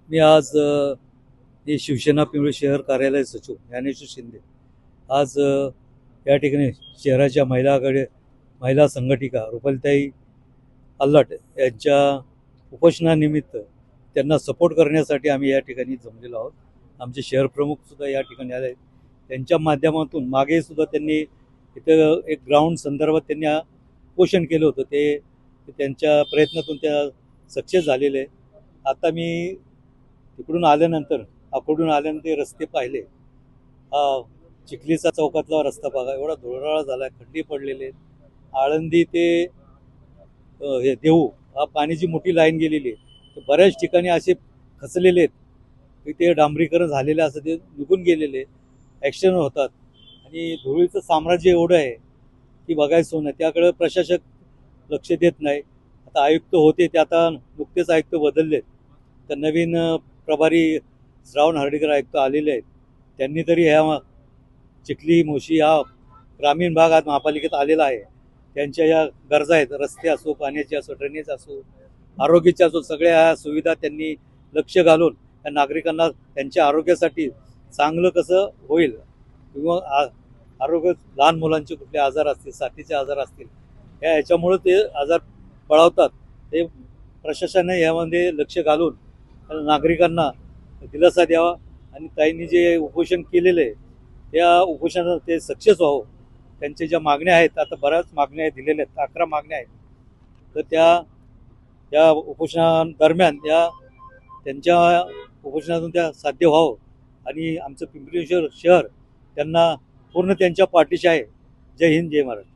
मी आज हे शिवसेना पिंपरी शहर कार्यालय सचिव ज्ञानेश्वर शिंदे आज या ठिकाणी शहराच्या महिला संघटिका रुपालीताई अल्लाट यांच्या उपोषणानिमित्त त्यांना सपोर्ट करण्यासाठी आम्ही या ठिकाणी जमलेलो आहोत. आमचे शहर प्रमुखसुद्धा या ठिकाणी आले आहेत. त्यांच्या माध्यमातून मागेसुद्धा त्यांनी इथं एक ग्राउंड संदर्भात त्यांनी उपोषण केलं होतं. ते त्यांच्या प्रयत्नातून त्या सक्सेस झालेले आहे. आता मी तिकडून आल्यानंतर अकोटून आल्यानंतर रस्ते पाहिले. हा चिखलीचा चौकातला रस्ता बघा, एवढा धुळाळा झाला, खड्डे पडलेले आहेत. आळंदी ते हे देऊ हा पाण्याची मोठी लाईन गेलेली आहे. बऱ्याच ठिकाणी असे खचलेले आहेत की ते डांबरीकरण झालेले असं ते निघून गेलेले ॲक्सिडेंट होतात. आणि धुळीचं साम्राज्य एवढं आहे की बघायचं नाही. त्याकडे प्रशासक लक्ष देत नाही. आता आयुक्त होते ते आता नुकतेच आयुक्त बदललेत. तर नवीन प्रभारी श्रावण हर्डीकर आयुक्त आलेले आहेत. त्यांनी तरी ह्या चिखली मोशी हा ग्रामीण भाग आज महापालिकेत आलेला आहे. त्यांच्या या गरजा आहेत, रस्ते असो, पाण्याचे असो, ड्रेनेज असो, आरोग्याच्या असो, सगळ्या ह्या सुविधा त्यांनी लक्ष घालून त्या नागरिकांना त्यांच्या आरोग्यासाठी चांगलं कसं होईल किंवा आरोग्य लहान मुलांचे कुठले आजार असतील, साथीचे आजार असतील, ह्याच्यामुळं ते आजार पळवतात. ते प्रशासनाने यामध्ये लक्ष घालून नागरिकांना दिलासा द्यावा आणि ताईंनी जे उपोषण केलेलं आहे त्या उपोषणात ते सक्सेस व्हावं. त्यांच्या ज्या मागण्या आहेत, आता बऱ्याच मागण्या दिलेल्या आहेत, 11 मागण्या आहेत. तर त्या उपोषणादरम्यान त्यांच्या उपोषणातून त्या साध्य व्हावं आणि आमचं पिंपरी शहर त्यांना पूर्ण त्यांच्या पाठीशी आहे. जय हिंद, जय महाराष्ट्र.